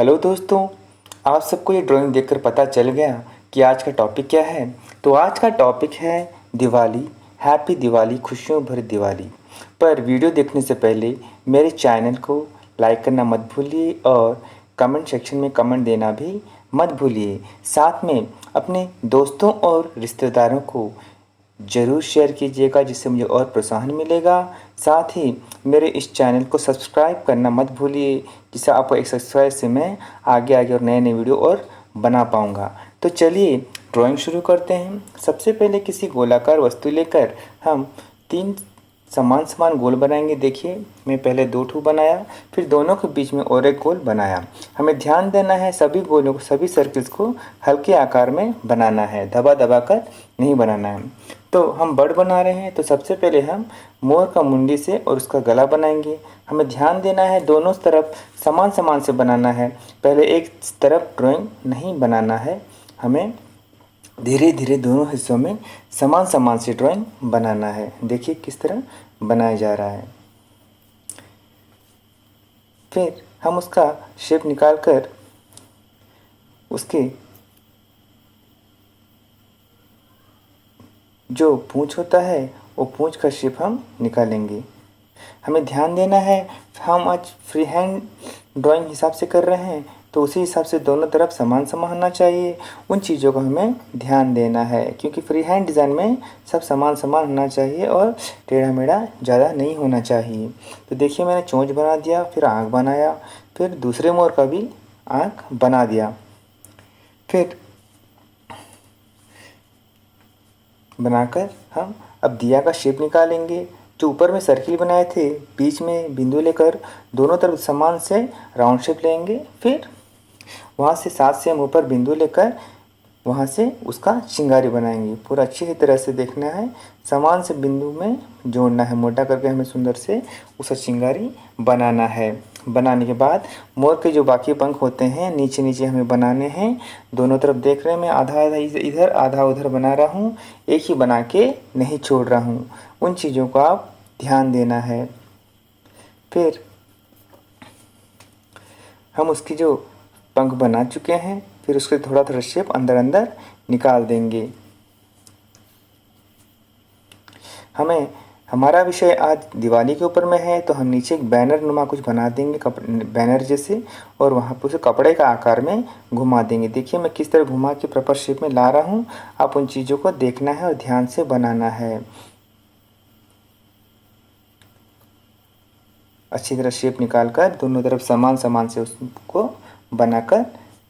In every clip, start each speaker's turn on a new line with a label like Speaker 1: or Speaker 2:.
Speaker 1: Hello दोस्तों, आप सबको ये ड्राइंग देखकर पता चल गया कि आज का टॉपिक क्या है। तो आज का टॉपिक है दिवाली। हैप्पी दिवाली, खुशियों भरी दिवाली। पर वीडियो देखने से पहले मेरे चैनल को लाइक करना मत भूलिए और कमेंट सेक्शन में कमेंट देना भी मत भूलिए। साथ में अपने दोस्तों और रिश्तेदारों को ज़रूर शेयर कीजिएगा, जिससे मुझे और प्रोत्साहन मिलेगा। साथ ही मेरे इस चैनल को सब्सक्राइब करना मत भूलिए, जिससे आपको एक सब्सक्राइब से मैं आगे आगे और नए नए वीडियो और बना पाऊँगा। तो चलिए ड्राइंग शुरू करते हैं। सबसे पहले किसी गोलाकार वस्तु लेकर हम 3 समान समान गोल बनाएंगे। देखिए, मैं पहले 2 ठो बनाया, फिर दोनों के बीच में और एक गोल बनाया। हमें ध्यान देना है सभी गोलों को, सभी सर्कल्स को हल्के आकार में बनाना है, दबा दबा कर नहीं बनाना है। तो हम बर्ड बना रहे हैं, तो सबसे पहले हम मोर का मुंडी से और उसका गला बनाएंगे। हमें ध्यान देना है दोनों तरफ समान समान से बनाना है। पहले एक तरफ ड्राइंग नहीं बनाना है, हमें धीरे धीरे दोनों हिस्सों में समान समान से ड्राइंग बनाना है। देखिए किस तरह बनाया जा रहा है। फिर हम उसका शेप निकाल कर उसके जो पूँछ होता है वो पूँछ का शेप हम निकालेंगे। हमें ध्यान देना है, हम आज फ्री हैंड ड्राइंग हिसाब से कर रहे हैं, तो उसी हिसाब से दोनों तरफ समान समान होना चाहिए। उन चीज़ों का हमें ध्यान देना है, क्योंकि फ्री हैंड डिज़ाइन में सब समान समान होना चाहिए और टेढ़ा मेढ़ा ज़्यादा नहीं होना चाहिए। तो देखिए, मैंने चोंच बना दिया, फिर आँख बनाया, फिर दूसरे मोर का भी आँख बना दिया। फिर बनाकर हम अब दिया का शेप निकालेंगे। जो ऊपर में सर्किल बनाए थे, बीच में बिंदु लेकर दोनों तरफ समान से राउंड शेप लेंगे। फिर वहाँ से 7 से हम ऊपर बिंदु लेकर वहाँ से उसका चिंगारी बनाएंगे। पूरा अच्छी तरह से देखना है, समान से बिंदु में जोड़ना है, मोटा करके हमें सुंदर से उसका चिंगारी बनाना है। बनाने के बाद मोर के जो बाकी पंख होते हैं नीचे नीचे हमें बनाने हैं। दोनों तरफ देख रहे हैं, मैं आधा आधा इधर आधा उधर बना रहा हूँ, एक ही बना के नहीं छोड़ रहा हूँ। उन चीज़ों को आप ध्यान देना है। फिर हम उसकी जो पंख बना चुके हैं, फिर उसके थोड़ा थोड़ा शेप अंदर अंदर निकाल देंगे। हमें हमारा विषय आज दिवाली के ऊपर में है, तो हम नीचे एक बैनर नुमा कुछ बना देंगे, बैनर जैसे, और वहाँ पर उसे कपड़े का आकार में घुमा देंगे। देखिए मैं किस तरह घुमा के प्रॉपर शेप में ला रहा हूँ। आप उन चीज़ों को देखना है और ध्यान से बनाना है। अच्छी तरह शेप निकाल कर दोनों तरफ समान समान से उसको बनाकर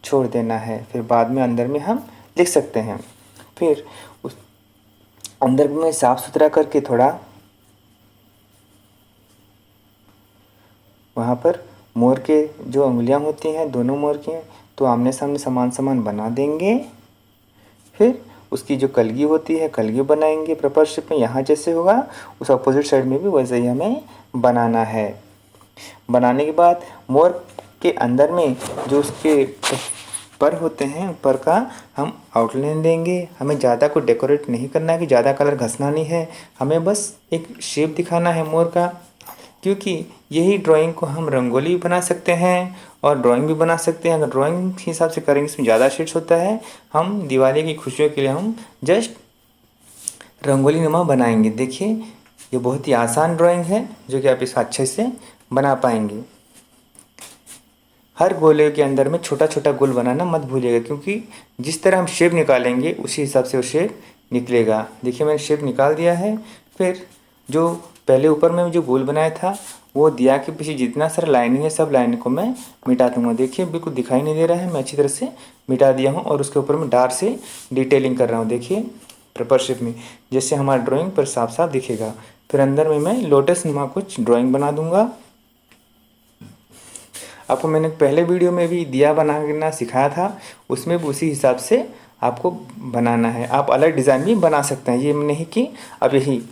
Speaker 1: छोड़ देना है। फिर बाद में अंदर में हम लिख सकते हैं। फिर उस अंदर में साफ़ सुथरा करके थोड़ा वहाँ पर मोर के जो उंगलियाँ होती हैं दोनों मोर की, तो आमने सामने समान समान बना देंगे। फिर उसकी जो कलगी होती है कलगी बनाएंगे प्रॉपर शेप में, यहाँ जैसे होगा उस अपोजिट साइड में भी वैसे ही हमें बनाना है। बनाने के बाद मोर के अंदर में जो उसके पर होते हैं, पर का हम आउटलाइन देंगे। हमें ज़्यादा को डेकोरेट नहीं करना है, कि ज़्यादा कलर घसना नहीं है, हमें बस एक शेप दिखाना है मोर का। क्योंकि यही ड्राइंग को हम रंगोली भी बना सकते हैं और ड्राइंग भी बना सकते हैं। अगर ड्राइंग के हिसाब से करेंगे इसमें ज़्यादा शेड्स होता है, हम दिवाली की खुशियों के लिए हम जस्ट रंगोली नुमा बनाएंगे। देखिए ये बहुत ही आसान ड्राइंग है, जो कि आप इसे अच्छे से बना पाएंगे। हर गोले के अंदर में छोटा छोटा गोल बनाना मत भूलिएगा, क्योंकि जिस तरह हम शेप निकालेंगे उसी हिसाब से वो शेप निकलेगा। देखिए मैंने शेप निकाल दिया है। फिर जो पहले ऊपर में जो गोल बनाया था, वो दिया के पीछे जितना सारा लाइनिंग है सब लाइनिंग को मैं मिटा दूंगा। देखिए बिल्कुल दिखाई नहीं दे रहा है, मैं अच्छी तरह से मिटा दिया हूँ और उसके ऊपर में डार्क से डिटेलिंग कर रहा हूँ। देखिए प्रॉपर शेप में, जैसे हमारा ड्राइंग पर साफ साफ दिखेगा। फिर अंदर में मैं लोटस नुमा कुछ ड्राइंग बना दूंगा। आपको मैंने पहले वीडियो में भी दिया बनाना सिखाया था, उसमें भी उसी हिसाब से आपको बनाना है। आप अलग डिज़ाइन भी बना सकते हैं, ये नहीं कि अब यही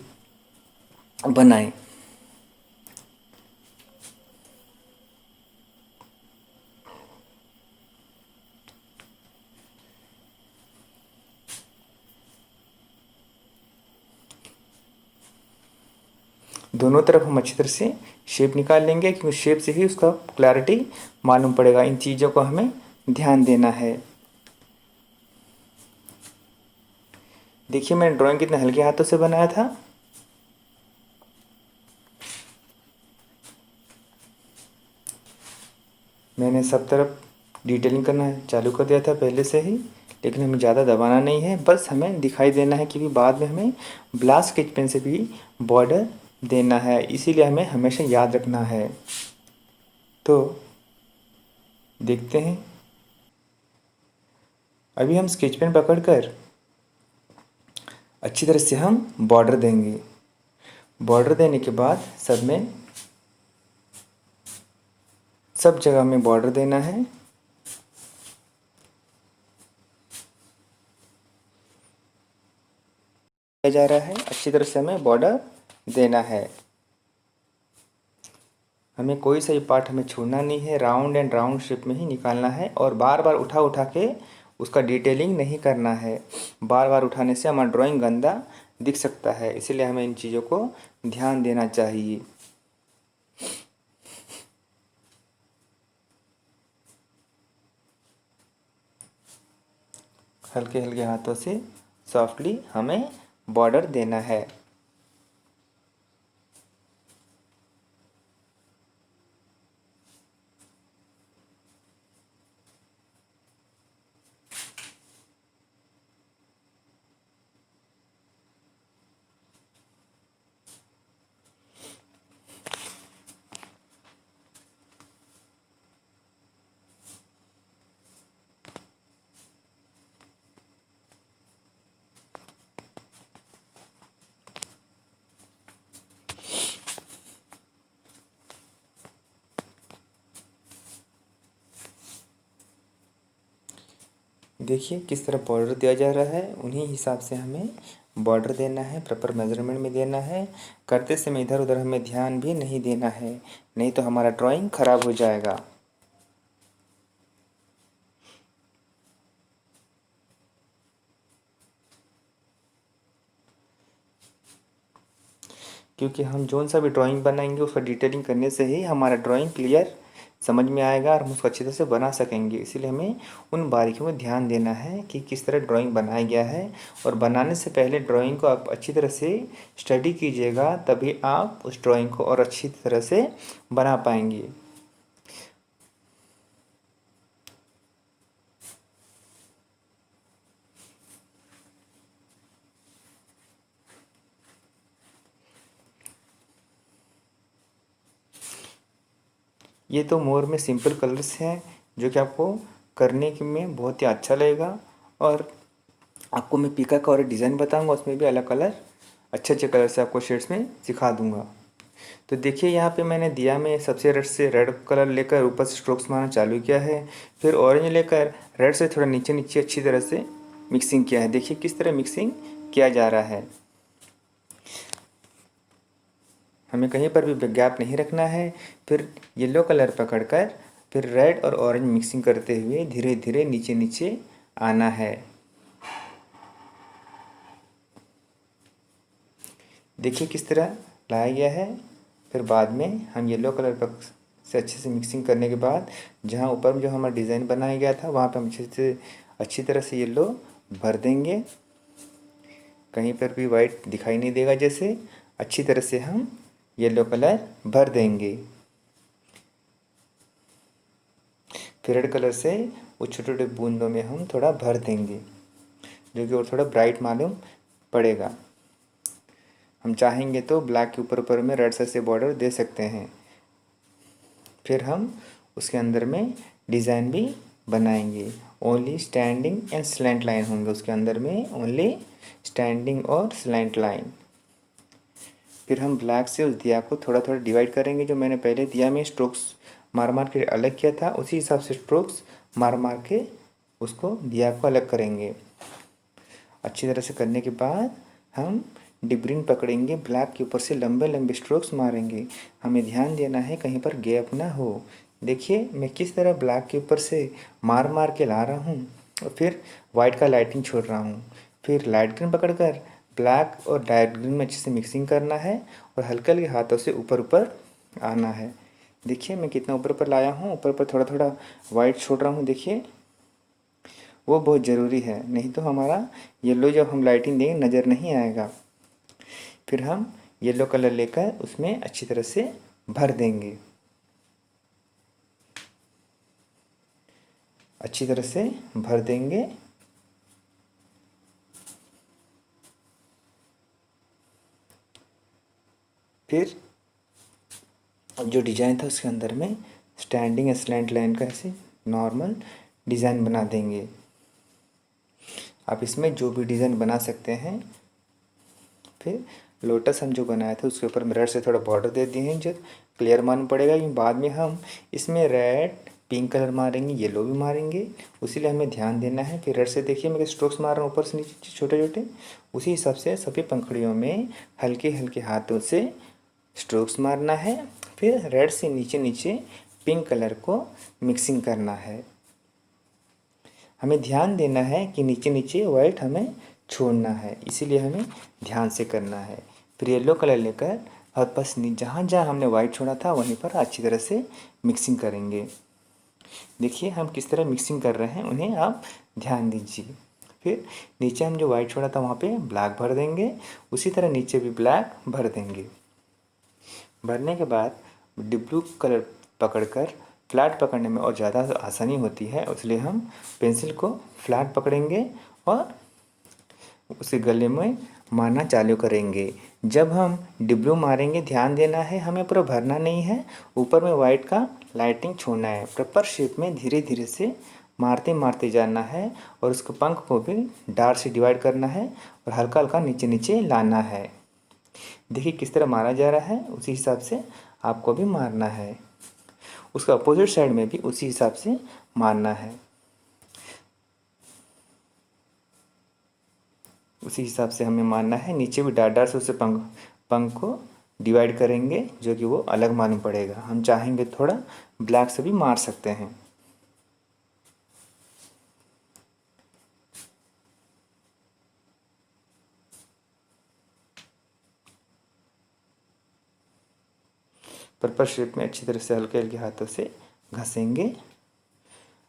Speaker 1: बनाएं। दोनों तरफ हम अच्छी तरह से शेप निकाल लेंगे, क्योंकि शेप से ही उसका क्लैरिटी मालूम पड़ेगा। इन चीज़ों को हमें ध्यान देना है। देखिए मैंने ड्राइंग कितने हल्के हाथों से बनाया था। मैंने सब तरफ डिटेलिंग करना चालू कर दिया था पहले से ही, लेकिन हमें ज़्यादा दबाना नहीं है, बस हमें दिखाई देना है, क्योंकि बाद में हमें ब्लाक स्केच पेन से भी बॉर्डर देना है, इसीलिए हमें हमेशा याद रखना है। तो देखते हैं, अभी हम स्केच पेन पकड़कर अच्छी तरह से हम बॉर्डर देंगे। बॉर्डर देने के बाद सब जगह में बॉर्डर देना है। जा रहा है, अच्छी तरह से हमें बॉर्डर देना है। हमें कोई सा भी पार्ट हमें छोड़ना नहीं है, राउंड एंड राउंड शेप में ही निकालना है, और बार बार उठा उठा के उसका डिटेलिंग नहीं करना है। बार बार उठाने से हमारा ड्राइंग गंदा दिख सकता है, इसीलिए हमें इन चीज़ों को ध्यान देना चाहिए। हल्के हल्के हाथों से सॉफ्टली हमें बॉर्डर देना है। देखिए किस तरह बॉर्डर दिया जा रहा है, उन्हीं हिसाब से हमें बॉर्डर देना है, प्रॉपर मेजरमेंट में देना है। करते समय इधर उधर हमें ध्यान भी नहीं देना है, नहीं तो हमारा ड्राइंग खराब हो जाएगा। क्योंकि हम जौन सा भी ड्राइंग बनाएंगे उसका डिटेलिंग करने से ही हमारा ड्राइंग क्लियर समझ में आएगा और हम उसको अच्छी तरह से बना सकेंगे। इसीलिए हमें उन बारीकियों में ध्यान देना है कि किस तरह ड्राइंग बनाया गया है, और बनाने से पहले ड्राइंग को आप अच्छी तरह से स्टडी कीजिएगा, तभी आप उस ड्राइंग को और अच्छी तरह से बना पाएंगे। ये तो मोर में सिंपल कलर्स हैं, जो कि आपको करने के में बहुत ही अच्छा लगेगा, और आपको मैं पीका का और डिज़ाइन बताऊंगा, उसमें भी अलग कलर अच्छे अच्छे कलर से आपको शेड्स में सिखा दूंगा। तो देखिए यहाँ पे मैंने दिया में सबसे रेड से रेड कलर लेकर ऊपर से स्ट्रोक्स मारना चालू किया है, फिर ऑरेंज लेकर रेड से थोड़ा नीचे नीचे अच्छी तरह से मिक्सिंग किया है। देखिए किस तरह मिक्सिंग किया जा रहा है, हमें कहीं पर भी गैप नहीं रखना है। फिर येलो कलर पकड़कर फिर रेड और ऑरेंज मिक्सिंग करते हुए धीरे धीरे नीचे नीचे आना है। देखिए किस तरह लाया गया है। फिर बाद में हम येलो कलर पर से अच्छे से मिक्सिंग करने के बाद जहाँ ऊपर में जो हमारा डिज़ाइन बनाया गया था वहाँ पे हम अच्छी तरह से येलो भर देंगे, कहीं पर भी वाइट दिखाई नहीं देगा। जैसे अच्छी तरह से हम येलो कलर भर देंगे। फिर रेड कलर से वो छोटे छोटे बूंदों में हम थोड़ा भर देंगे, जो कि और थोड़ा ब्राइट मालूम पड़ेगा। हम चाहेंगे तो ब्लैक के ऊपर ऊपर में रेड से बॉर्डर दे सकते हैं। फिर हम उसके अंदर में डिज़ाइन भी बनाएंगे। Only standing and slant line होंगे उसके अंदर में, ओनली स्टैंडिंग और स्लैंट लाइन। फिर हम ब्लैक से उस दिया को थोड़ा थोड़ा डिवाइड करेंगे। जो मैंने पहले दिया में स्ट्रोक्स मार मार के अलग किया था, उसी हिसाब से स्ट्रोक्स मार मार के उसको दिया को अलग करेंगे। अच्छी तरह से करने के बाद हम डिब्रिन पकड़ेंगे, ब्लैक के ऊपर से लंबे लंबे स्ट्रोक्स मारेंगे। हमें ध्यान देना है कहीं पर गैप ना हो। देखिए मैं किस तरह ब्लैक के ऊपर से मार मार के ला रहा हूँ, और फिर वाइट का लाइटिंग छोड़ रहा हूँ। फिर लाइट ग्रीन पकड़कर ब्लैक और डार्क ग्रीन में अच्छे से मिक्सिंग करना है और हल्के हल्के हाथों से ऊपर ऊपर आना है। देखिए मैं कितना ऊपर ऊपर लाया हूँ, ऊपर ऊपर थोड़ा थोड़ा वाइट छोड़ रहा हूँ। देखिए वो बहुत ज़रूरी है, नहीं तो हमारा येलो जब हम लाइटिंग देंगे नज़र नहीं आएगा। फिर हम येलो कलर लेकर उसमें अच्छी तरह से भर देंगे, अच्छी तरह से भर देंगे। फिर जो डिज़ाइन था उसके अंदर में स्टैंडिंग स्लैंट लाइन का ऐसे नॉर्मल डिज़ाइन बना देंगे। आप इसमें जो भी डिज़ाइन बना सकते हैं। फिर लोटस हम जो बनाए थे उसके ऊपर मिरर से थोड़ा बॉर्डर दे दिए हैं, जो क्लियर मालूम पड़ेगा कि बाद में हम इसमें रेड पिंक कलर मारेंगे, येलो भी मारेंगे, उसीलिए हमें ध्यान देना है। फिर रेड से देखिए मैं स्ट्रोक्स मार रहा हूँ ऊपर से नीचे छोटे छोटे, उसी हिसाब से सभी पंखुड़ियों में हल्के हल्के हाथों से स्ट्रोक्स मारना है। फिर रेड से नीचे नीचे पिंक कलर को मिक्सिंग करना है। हमें ध्यान देना है कि नीचे नीचे वाइट हमें छोड़ना है, इसीलिए हमें ध्यान से करना है। फिर येलो कलर लेकर और बस जहाँ जहाँ हमने वाइट छोड़ा था वहीं पर अच्छी तरह से मिक्सिंग करेंगे। देखिए हम किस तरह मिक्सिंग कर रहे हैं, उन्हें आप ध्यान दीजिए। फिर नीचे हम जो वाइट छोड़ा था वहाँ पे ब्लैक भर देंगे, उसी तरह नीचे भी ब्लैक भर देंगे। भरने के बाद ब्लू कलर पकड़कर फ्लैट पकड़ने में और ज़्यादा आसानी होती है, इसलिए हम पेंसिल को फ्लैट पकड़ेंगे और उसे गले में मारना चालू करेंगे। जब हम डिब्लू मारेंगे ध्यान देना है, हमें पूरा भरना नहीं है, ऊपर में वाइट का लाइटिंग छोड़ना है। प्रॉपर शेप में धीरे धीरे से मारते मारते जाना है और उसके पंख को भी डार्क से डिवाइड करना है और हल्का हल्का नीचे नीचे लाना है। देखिए किस तरह मारा जा रहा है, उसी हिसाब से आपको भी मारना है। उसका अपोजिट साइड में भी उसी हिसाब से मारना है, उसी हिसाब से हमें मारना है। नीचे भी डार्क डार्क से उसे पंख पंख को डिवाइड करेंगे, जो कि वो अलग मालूम पड़ेगा। हम चाहेंगे थोड़ा ब्लैक से भी मार सकते हैं। पर्पल शेप में अच्छी तरह से हल्के हल्के हाथों से घसेंगे।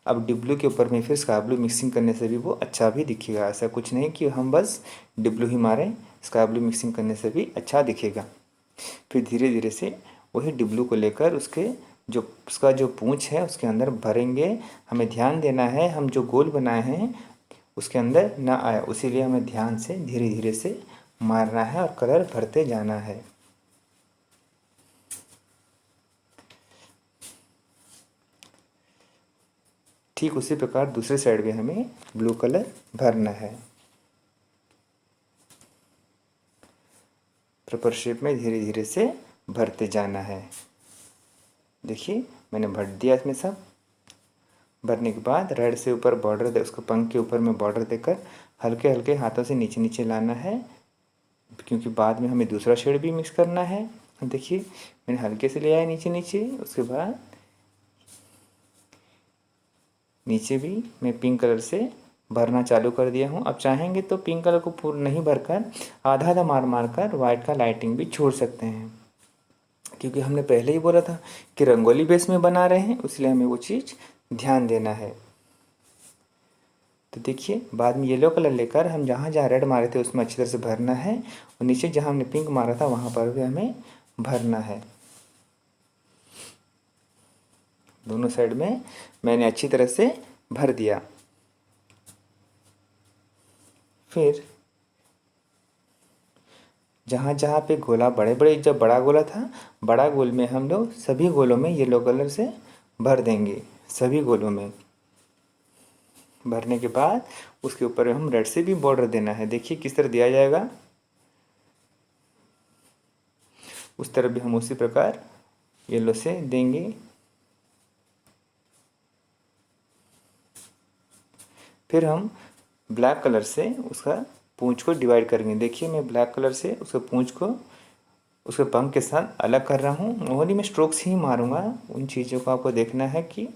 Speaker 1: अब डिब्लू के ऊपर में फिर स्काई ब्लू मिक्सिंग करने से भी वो अच्छा भी दिखेगा। ऐसा कुछ नहीं कि हम बस डिब्लू ही मारें, स्काई ब्लू मिक्सिंग करने से भी अच्छा दिखेगा। फिर धीरे धीरे से वही डिब्लू को लेकर उसका जो पूँछ है उसके अंदर भरेंगे। हमें ध्यान देना है हम जो गोल बनाए हैं उसके अंदर ना आए, उसीलिए हमें ध्यान से धीरे धीरे से मारना है और कलर भरते जाना है। ठीक उसी प्रकार दूसरे साइड में हमें ब्लू कलर भरना है। प्रॉपर शेप में धीरे धीरे से भरते जाना है। देखिए मैंने भर दिया इसमें सब। भरने के बाद रेड से ऊपर बॉर्डर दे, उसको पंख के ऊपर में बॉर्डर देकर हल्के हल्के हाथों से नीचे नीचे लाना है, क्योंकि बाद में हमें दूसरा शेड भी मिक्स करना है। देखिए मैंने हल्के से लिया है नीचे नीचे, उसके बाद नीचे भी मैं पिंक कलर से भरना चालू कर दिया हूँ। अब चाहेंगे तो पिंक कलर को पूरा नहीं भरकर आधा आधा मार मार कर वाइट का लाइटिंग भी छोड़ सकते हैं, क्योंकि हमने पहले ही बोला था कि रंगोली बेस में बना रहे हैं, इसलिए हमें वो चीज़ ध्यान देना है। तो देखिए बाद में येलो कलर लेकर हम जहाँ जहाँ रेड मारे थे उसमें अच्छी तरह से भरना है और नीचे जहाँ हमने पिंक मारा था वहाँ पर भी हमें भरना है। दोनों साइड में मैंने अच्छी तरह से भर दिया। फिर जहाँ जहाँ पे गोला बड़े बड़े, जब बड़ा गोला था बड़ा गोल में हम लोग सभी गोलों में येलो कलर से भर देंगे। सभी गोलों में भरने के बाद उसके ऊपर हम रेड से भी बॉर्डर देना है। देखिए किस तरह दिया जाएगा, उस तरह भी हम उसी प्रकार येलो से देंगे। फिर हम ब्लैक कलर से उसका पूंछ को डिवाइड करेंगे। देखिए मैं ब्लैक कलर से उसके पूंछ को उसके पंख के साथ अलग कर रहा हूँ। ओनली मैं स्ट्रोक्स ही मारूंगा, उन चीज़ों को आपको देखना है कि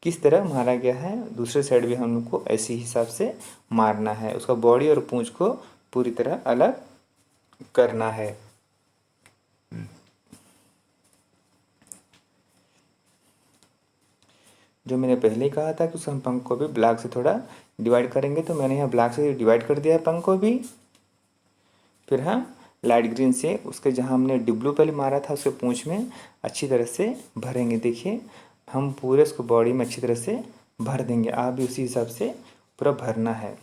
Speaker 1: किस तरह मारा गया है। दूसरे साइड भी हम लोग को ऐसे हिसाब से मारना है। उसका बॉडी और पूंछ को पूरी तरह अलग करना है। जो मैंने पहले ही कहा था कि उस हम पंख को भी ब्लैक से थोड़ा डिवाइड करेंगे, तो मैंने यहाँ ब्लैक से डिवाइड कर दिया है पंख को भी। फिर हम लाइट ग्रीन से उसके जहाँ हमने डिब्लू पहले मारा था उसके पूंछ में अच्छी तरह से भरेंगे। देखिए हम पूरे उसको बॉडी में अच्छी तरह से भर देंगे। आप भी उसी हिसाब से पूरा भरना है।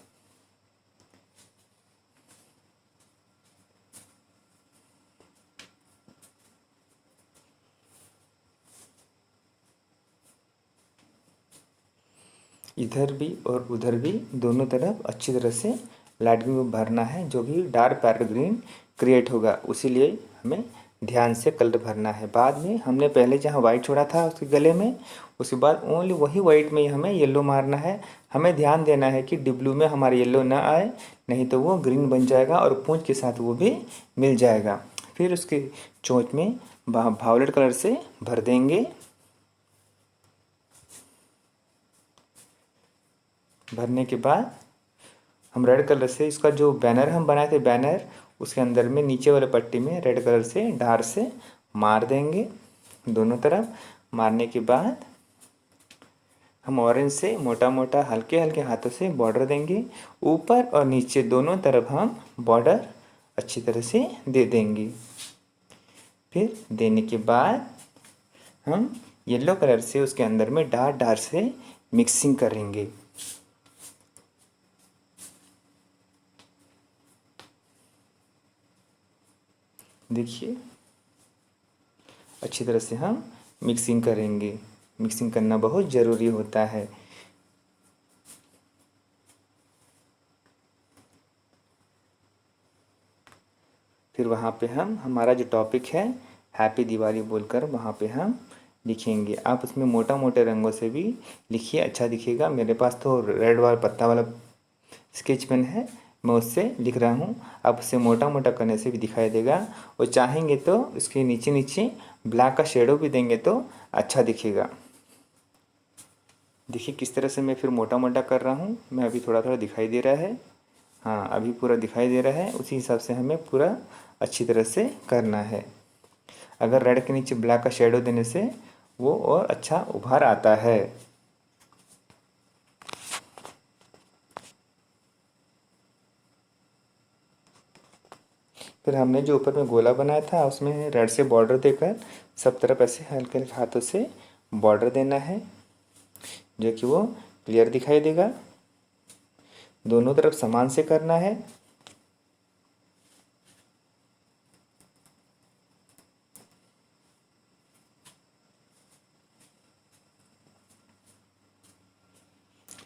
Speaker 1: इधर भी और उधर भी दोनों तरफ अच्छी तरह से लाइट ग्रीन भरना है, जो कि डार्क पैरेट ग्रीन क्रिएट होगा। उसीलिए हमें ध्यान से कलर भरना है। बाद में हमने पहले जहाँ वाइट छोड़ा था उसके गले में, उसके बाद ओनली वही वाइट में ही हमें येलो मारना है। हमें ध्यान देना है कि डिब्लू में हमारा येलो ना आए, नहीं तो वो ग्रीन बन जाएगा और पूंछ के साथ वो भी मिल जाएगा। फिर उसके चोंच में वायलेट कलर से भर देंगे। भरने के बाद हम रेड कलर से इसका जो बैनर हम बनाए थे, बैनर उसके अंदर में नीचे वाले पट्टी में रेड कलर से धार से मार देंगे दोनों तरफ। मारने के बाद हम ऑरेंज से मोटा मोटा हल्के हल्के हाथों से बॉर्डर देंगे। ऊपर और नीचे दोनों तरफ हम बॉर्डर अच्छी तरह से दे देंगे। फिर देने के बाद हम येलो कलर से उसके अंदर में डार्क डार्क से मिक्सिंग करेंगे। देखिए अच्छी तरह से हम मिक्सिंग करेंगे। मिक्सिंग करना बहुत ज़रूरी होता है। फिर वहाँ पे हम हमारा जो टॉपिक है हैप्पी दिवाली बोलकर वहाँ पे हम लिखेंगे। आप उसमें मोटा मोटे रंगों से भी लिखिए, अच्छा दिखेगा। मेरे पास तो रेड वाला पत्ता वाला स्केच पेन है, मैं उससे लिख रहा हूँ। आप उससे मोटा मोटा करने से भी दिखाई देगा। और चाहेंगे तो इसके नीचे नीचे ब्लैक का शेडो भी देंगे तो अच्छा दिखेगा। देखिए किस तरह से मैं फिर मोटा मोटा कर रहा हूँ। मैं अभी थोड़ा थोड़ा दिखाई दे रहा है। हाँ अभी पूरा दिखाई दे रहा है। उसी हिसाब से हमें पूरा अच्छी तरह से करना है। अगर रेड के नीचे ब्लैक का शेडो देने से वो और अच्छा उभार आता है। फिर हमने जो ऊपर में गोला बनाया था उसमें रेड से बॉर्डर देकर सब तरफ ऐसे हल्के हल्के हाथों से बॉर्डर देना है, जो कि वो क्लियर दिखाई देगा। दोनों तरफ समान से करना है।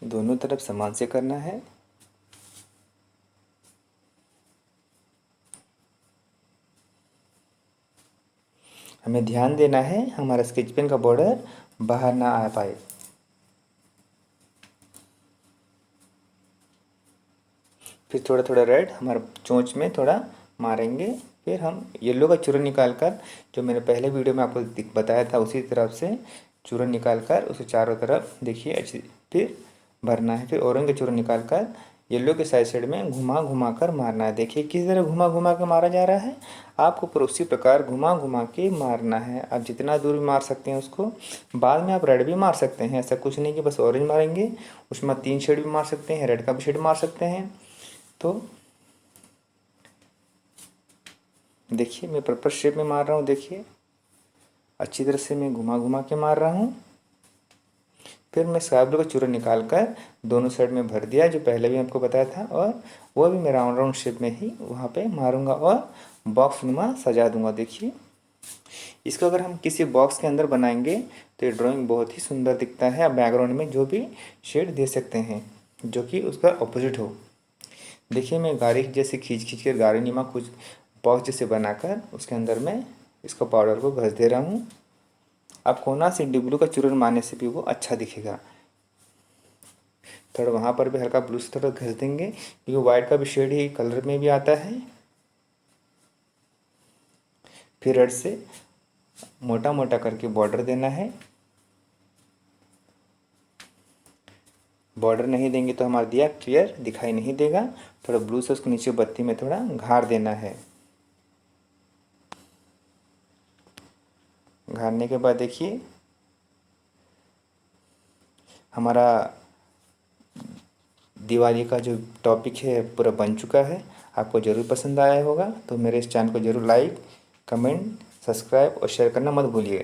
Speaker 1: दोनों तरफ समान से करना है। हमें ध्यान देना है हमारा स्केच पेन का बॉर्डर बाहर ना आ पाए। फिर थोड़ा थोड़ा रेड हमारे चोंच में थोड़ा मारेंगे। फिर हम येलो का चूरन निकाल कर, जो मैंने पहले वीडियो में आपको बताया था उसी तरफ से चूरन निकाल कर उसे चारों तरफ देखिए अच्छी फिर भरना है। फिर ऑरेंज का चूरन निकाल कर येलो के साइड साइड में घुमा घुमा कर मारना है। देखिए किस तरह घुमा घुमा के मारा जा रहा है। आपको पूरा उसी प्रकार घुमा घुमा के मारना है। आप जितना दूर भी मार सकते हैं उसको। बाद में आप रेड भी मार सकते हैं, ऐसा कुछ नहीं कि बस ऑरेंज मारेंगे। उसमें 3 शेड भी मार सकते हैं, रेड का भी शेड मार सकते हैं। तो देखिए मैं प्रॉपर शेप में मार रहा हूँ। देखिए अच्छी तरह से मैं घुमा घुमा के मार रहा हूँ। फिर मैं स्काई ब्लू का चूरन निकाल कर दोनों साइड में भर दिया, जो पहले भी आपको बताया था। और वो भी मैं राउंड राउंड शेप में ही वहाँ पे मारूंगा और बॉक्स नुमा सजा दूंगा। देखिए इसको अगर हम किसी बॉक्स के अंदर बनाएंगे तो ये ड्राइंग बहुत ही सुंदर दिखता है। आप बैकग्राउंड में जो भी शेड दे सकते हैं जो कि उसका अपोजिट हो। देखिए मैं गाड़ी जैसे खींच खींच कर गाड़ी नुमा कुछ बॉक्स जैसे बनाकर उसके अंदर मैं इसको पाउडर को घस दे रहा हूँ। अब कोना से डिब्लू का चूरन मारने से भी वो अच्छा दिखेगा। थोड़ा वहाँ पर भी हल्का ब्लू से थोड़ा घस देंगे, क्योंकि वाइट का भी शेड ही कलर में भी आता है। फिर रेड से मोटा मोटा करके बॉर्डर देना है। बॉर्डर नहीं देंगे तो हमारा दिया क्लियर दिखाई नहीं देगा। थोड़ा ब्लू से उसको नीचे बत्ती में थोड़ा घाड़ देना है। घाड़ने के बाद देखिए हमारा दिवाली का जो टॉपिक है पूरा बन चुका है। आपको ज़रूर पसंद आया होगा तो मेरे इस चैनल को ज़रूर लाइक, कमेंट, सब्सक्राइब और शेयर करना मत भूलिए।